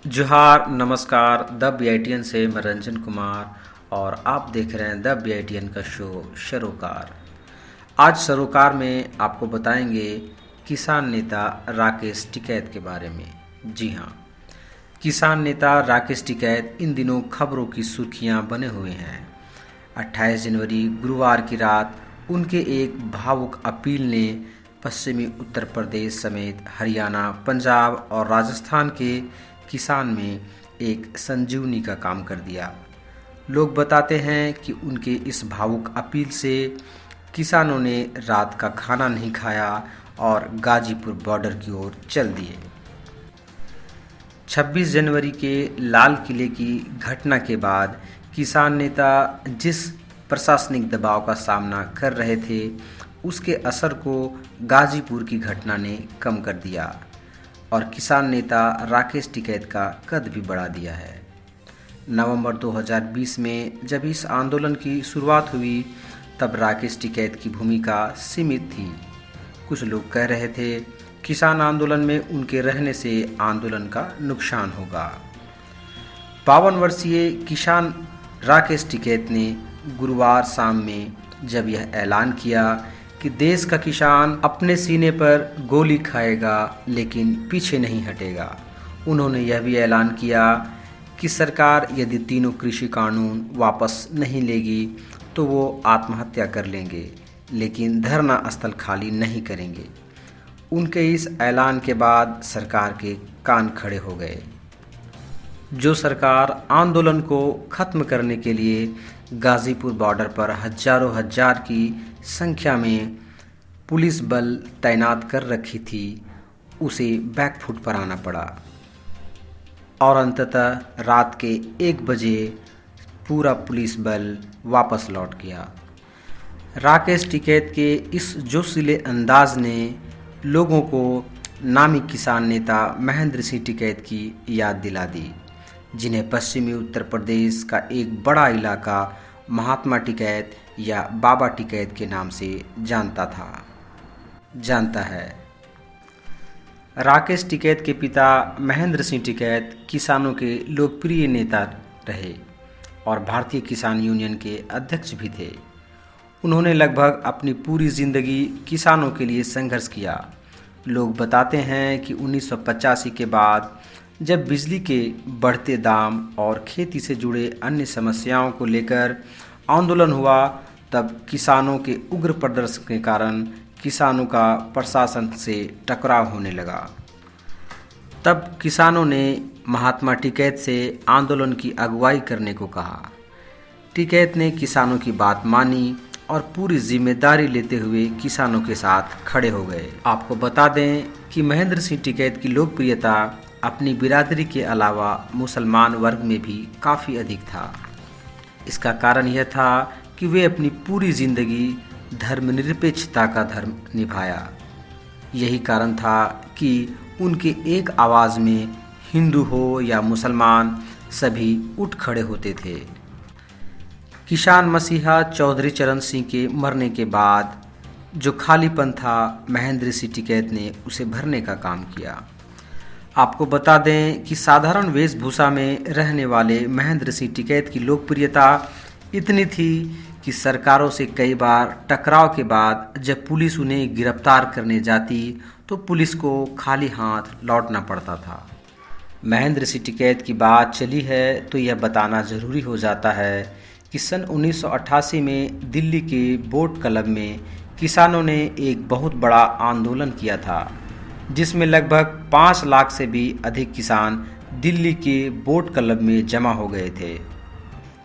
जोहार नमस्कार। The BITN से मैं रंजन कुमार और आप देख रहे हैं द BITN का शो सरोकार। आज सरोकार में आपको बताएंगे किसान नेता राकेश टिकैत के बारे में। जी हाँ, किसान नेता राकेश टिकैत इन दिनों खबरों की सुर्खियां बने हुए हैं। 28 जनवरी गुरुवार की रात उनके एक भावुक अपील ने पश्चिमी उत्तर प्रदेश समेत हरियाणा, पंजाब और राजस्थान के किसान में एक संजीवनी का काम कर दिया। लोग बताते हैं कि उनके इस भावुक अपील से किसानों ने रात का खाना नहीं खाया और गाजीपुर बॉर्डर की ओर चल दिए। 26 जनवरी के लाल किले की घटना के बाद किसान नेता जिस प्रशासनिक दबाव का सामना कर रहे थे, उसके असर को गाजीपुर की घटना ने कम कर दिया और किसान नेता राकेश टिकैत का कद भी बढ़ा दिया है। नवंबर 2020 में जब इस आंदोलन की शुरुआत हुई, तब राकेश टिकैत की भूमिका सीमित थी। कुछ लोग कह रहे थे किसान आंदोलन में उनके रहने से आंदोलन का नुकसान होगा। 52 वर्षीय किसान राकेश टिकैत ने गुरुवार शाम में जब यह ऐलान किया कि देश का किसान अपने सीने पर गोली खाएगा लेकिन पीछे नहीं हटेगा, उन्होंने यह भी ऐलान किया कि सरकार यदि तीनों कृषि कानून वापस नहीं लेगी तो वो आत्महत्या कर लेंगे, लेकिन धरना स्थल खाली नहीं करेंगे। उनके इस ऐलान के बाद सरकार के कान खड़े हो गए। जो सरकार आंदोलन को खत्म करने के लिए गाजीपुर बॉर्डर पर हजारों हजार की संख्या में पुलिस बल तैनात कर रखी थी, उसे बैकफुट पर आना पड़ा और अंततः रात के 1 बजे पूरा पुलिस बल वापस लौट गया। राकेश टिकैत के इस जोशीले अंदाज ने लोगों को नामी किसान नेता महेंद्र सिंह टिकैत की याद दिला दी, जिन्हें पश्चिमी उत्तर प्रदेश का एक बड़ा इलाका महात्मा टिकैत या बाबा टिकैत के नाम से जानता है। राकेश टिकैत के पिता महेंद्र सिंह टिकैत किसानों के लोकप्रिय नेता रहे और भारतीय किसान यूनियन के अध्यक्ष भी थे। उन्होंने लगभग अपनी पूरी जिंदगी किसानों के लिए संघर्ष किया। लोग बताते हैं कि 1985 के बाद जब बिजली के बढ़ते दाम और खेती से जुड़े अन्य समस्याओं को लेकर आंदोलन हुआ, तब किसानों के उग्र प्रदर्शन के कारण किसानों का प्रशासन से टकराव होने लगा। तब किसानों ने महात्मा टिकैत से आंदोलन की अगुवाई करने को कहा। टिकैत ने किसानों की बात मानी और पूरी जिम्मेदारी लेते हुए किसानों के साथ खड़े हो गए। आपको बता दें कि महेंद्र सिंह टिकैत की लोकप्रियता अपनी बिरादरी के अलावा मुसलमान वर्ग में भी काफ़ी अधिक था। इसका कारण यह था कि वे अपनी पूरी जिंदगी धर्मनिरपेक्षता का धर्म निभाया। यही कारण था कि उनके एक आवाज़ में हिंदू हो या मुसलमान सभी उठ खड़े होते थे। किसान मसीहा चौधरी चरण सिंह के मरने के बाद जो खालीपन था, महेंद्र सिंह टिकैत ने उसे भरने का काम किया। आपको बता दें कि साधारण वेशभूषा में रहने वाले महेंद्र सिंह टिकैत की लोकप्रियता इतनी थी कि सरकारों से कई बार टकराव के बाद जब पुलिस उन्हें गिरफ्तार करने जाती तो पुलिस को खाली हाथ लौटना पड़ता था। महेंद्र सिंह टिकैत की बात चली है तो यह बताना ज़रूरी हो जाता है कि सन 1988 में दिल्ली के बोट क्लब में किसानों ने एक बहुत बड़ा आंदोलन किया था, जिसमें लगभग 5 लाख से भी अधिक किसान दिल्ली के बोट क्लब में जमा हो गए थे।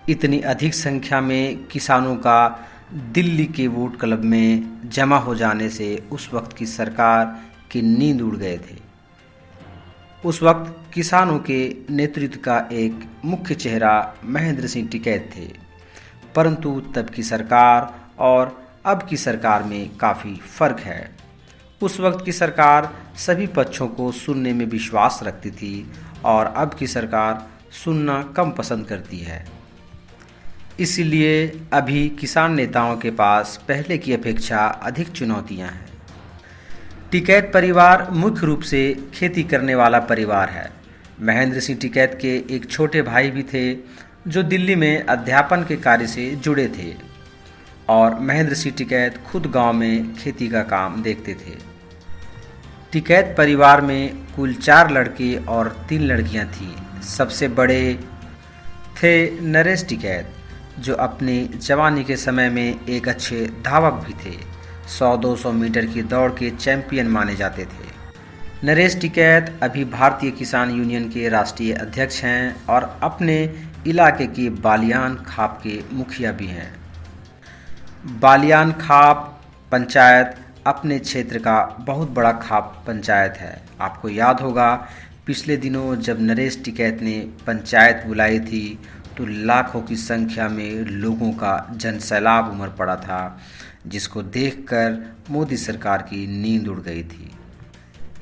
इतनी अधिक संख्या में किसानों का दिल्ली के वोट क्लब में जमा हो जाने से उस वक्त की सरकार की नींद उड़ गए थे। उस वक्त किसानों के नेतृत्व का एक मुख्य चेहरा महेंद्र सिंह टिकैत थे, परंतु तब की सरकार और अब की सरकार में काफ़ी फर्क है। उस वक्त की सरकार सभी पक्षों को सुनने में विश्वास रखती थी और अब की सरकार सुनना कम पसंद करती है। इसलिए अभी किसान नेताओं के पास पहले की अपेक्षा अधिक चुनौतियां हैं। टिकैत परिवार मुख्य रूप से खेती करने वाला परिवार है। महेंद्र सिंह टिकैत के एक छोटे भाई भी थे जो दिल्ली में अध्यापन के कार्य से जुड़े थे और महेंद्र सिंह टिकैत खुद गांव में खेती का काम देखते थे। टिकैत परिवार में कुल 4 लड़के और 3 लड़कियां थीं। सबसे बड़े थे नरेश टिकैत, जो अपनी जवानी के समय में एक अच्छे धावक भी थे। 100-200 मीटर की दौड़ के चैंपियन माने जाते थे। नरेश टिकैत अभी भारतीय किसान यूनियन के राष्ट्रीय अध्यक्ष हैं और अपने इलाके के बालियान खाप के मुखिया भी हैं। बालियान खाप पंचायत अपने क्षेत्र का बहुत बड़ा खाप पंचायत है। आपको याद होगा पिछले दिनों जब नरेश टिकैत ने पंचायत बुलाई थी तो लाखों की संख्या में लोगों का जनसैलाब उमड़ पड़ा था, जिसको देखकर मोदी सरकार की नींद उड़ गई थी।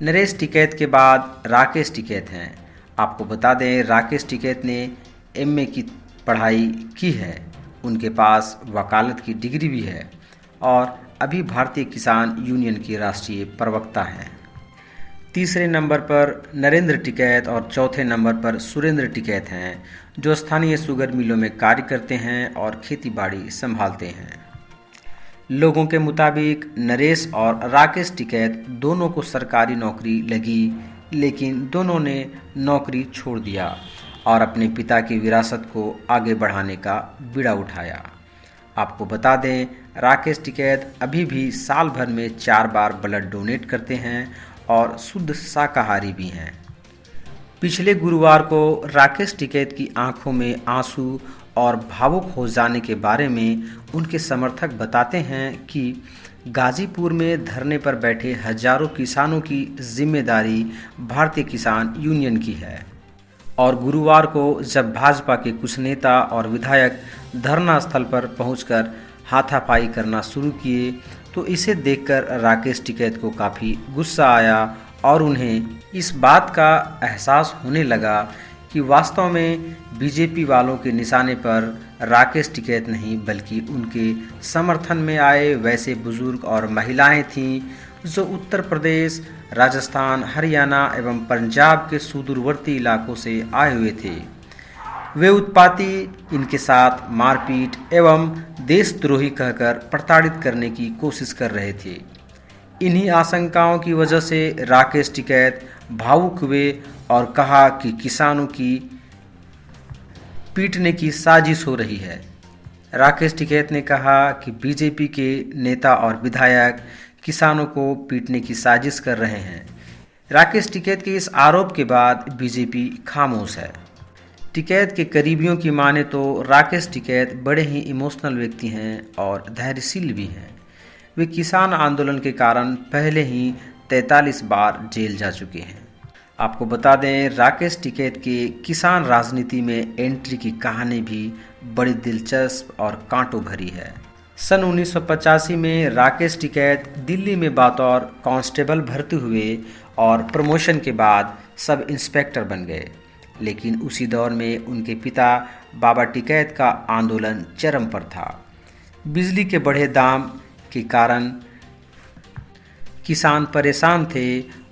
नरेश टिकैत के बाद राकेश टिकैत हैं। आपको बता दें राकेश टिकैत ने एमए की पढ़ाई की है। उनके पास वकालत की डिग्री भी है और अभी भारतीय किसान यूनियन के राष्ट्रीय प्रवक्ता हैं। तीसरे नंबर पर नरेंद्र टिकैत और चौथे नंबर पर सुरेंद्र टिकैत हैं, जो स्थानीय शुगर मिलों में कार्य करते हैं और खेतीबाड़ी संभालते हैं। लोगों के मुताबिक नरेश और राकेश टिकैत दोनों को सरकारी नौकरी लगी, लेकिन दोनों ने नौकरी छोड़ दिया और अपने पिता की विरासत को आगे बढ़ाने का बीड़ा उठाया। आपको बता दें राकेश टिकैत अभी भी साल भर में 4 बार ब्लड डोनेट करते हैं और शुद्ध शाकाहारी भी हैं। पिछले गुरुवार को राकेश टिकैत की आंखों में आंसू और भावुक हो जाने के बारे में उनके समर्थक बताते हैं कि गाजीपुर में धरने पर बैठे हजारों किसानों की जिम्मेदारी भारतीय किसान यूनियन की है और गुरुवार को जब भाजपा के कुछ नेता और विधायक धरना स्थल पर पहुंचकर हाथापाई करना शुरू किए तो इसे देखकर राकेश टिकैत को काफ़ी गुस्सा आया और उन्हें इस बात का एहसास होने लगा कि वास्तव में बीजेपी वालों के निशाने पर राकेश टिकैत नहीं बल्कि उनके समर्थन में आए वैसे बुजुर्ग और महिलाएं थीं जो उत्तर प्रदेश, राजस्थान, हरियाणा एवं पंजाब के सुदूरवर्ती इलाकों से आए हुए थे। वे उत्पाती इनके साथ मारपीट एवं देशद्रोही कहकर प्रताड़ित करने की कोशिश कर रहे थे। इन्हीं आशंकाओं की वजह से राकेश टिकैत भावुक हुए और कहा कि किसानों की पीटने की साजिश हो रही है। राकेश टिकैत ने कहा कि बीजेपी के नेता और विधायक किसानों को पीटने की साजिश कर रहे हैं। राकेश टिकैत के इस आरोप के बाद बीजेपी खामोश है। टिकैत के करीबियों की माने तो राकेश टिकैत बड़े ही इमोशनल व्यक्ति हैं और धैर्यशील भी हैं। वे किसान आंदोलन के कारण पहले ही 43 बार जेल जा चुके हैं। आपको बता दें राकेश टिकैत के किसान राजनीति में एंट्री की कहानी भी बड़ी दिलचस्प और कांटों भरी है। सन 1985 में राकेश टिकैत दिल्ली में बतौर कांस्टेबल भर्ती हुए और प्रमोशन के बाद सब इंस्पेक्टर बन गए, लेकिन उसी दौर में उनके पिता बाबा टिकैत का आंदोलन चरम पर था। बिजली के बढ़े दाम के कारण किसान परेशान थे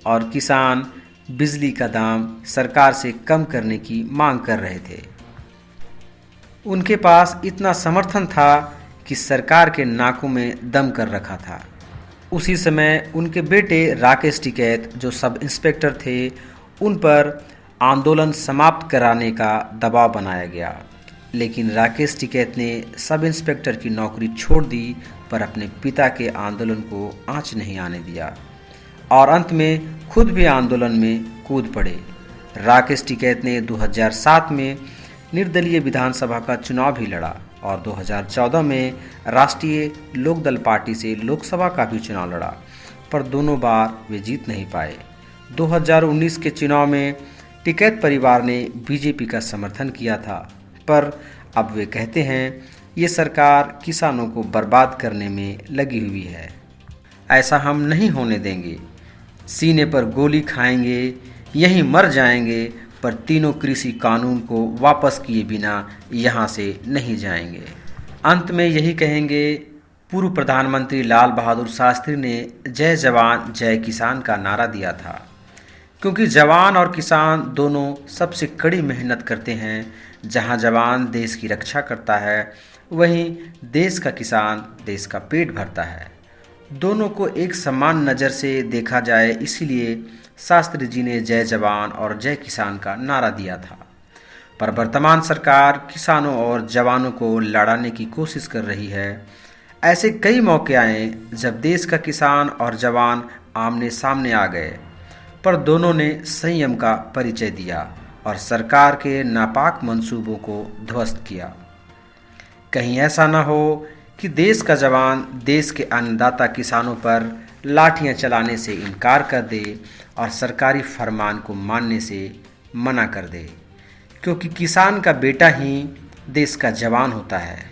और किसान बिजली का दाम सरकार से कम करने की मांग कर रहे थे। उनके पास इतना समर्थन था कि सरकार के नाकों में दम कर रखा था। उसी समय उनके बेटे राकेश टिकैत जो सब इंस्पेक्टर थे, उन पर आंदोलन समाप्त कराने का दबाव बनाया गया, लेकिन राकेश टिकैत ने सब इंस्पेक्टर की नौकरी छोड़ दी पर अपने पिता के आंदोलन को आंच नहीं आने दिया और अंत में खुद भी आंदोलन में कूद पड़े। राकेश टिकैत ने 2007 में निर्दलीय विधानसभा का चुनाव भी लड़ा और 2014 में राष्ट्रीय लोकदल पार्टी से लोकसभा का भी चुनाव लड़ा, पर दोनों बार वे जीत नहीं पाए। 2019 के चुनाव में टिकैत परिवार ने बीजेपी का समर्थन किया था, पर अब वे कहते हैं ये सरकार किसानों को बर्बाद करने में लगी हुई है। ऐसा हम नहीं होने देंगे। सीने पर गोली खाएंगे, यहीं मर जाएंगे, पर तीनों कृषि कानून को वापस किए बिना यहाँ से नहीं जाएंगे। अंत में यही कहेंगे, पूर्व प्रधानमंत्री लाल बहादुर शास्त्री ने जय जवान जय किसान का नारा दिया था। क्योंकि जवान और किसान दोनों सबसे कड़ी मेहनत करते हैं। जहां जवान देश की रक्षा करता है, वहीं देश का किसान देश का पेट भरता है। दोनों को एक समान नज़र से देखा जाए, इसीलिए शास्त्री जी ने जय जवान और जय किसान का नारा दिया था। पर वर्तमान सरकार किसानों और जवानों को लड़ाने की कोशिश कर रही है। ऐसे कई मौके आए जब देश का किसान और जवान आमने सामने आ गए, पर दोनों ने संयम का परिचय दिया और सरकार के नापाक मंसूबों को ध्वस्त किया। कहीं ऐसा न हो कि देश का जवान देश के अन्नदाता किसानों पर लाठियां चलाने से इनकार कर दे और सरकारी फरमान को मानने से मना कर दे, क्योंकि किसान का बेटा ही देश का जवान होता है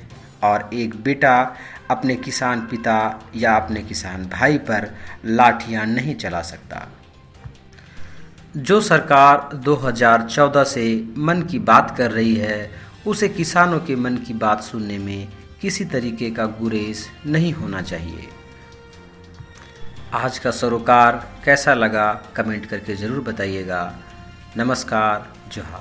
और एक बेटा अपने किसान पिता या अपने किसान भाई पर लाठियां नहीं चला सकता। जो सरकार 2014 से मन की बात कर रही है, उसे किसानों के मन की बात सुनने में किसी तरीके का गुरेज नहीं होना चाहिए। आज का सरोकार कैसा लगा कमेंट करके ज़रूर बताइएगा। नमस्कार, जोहार।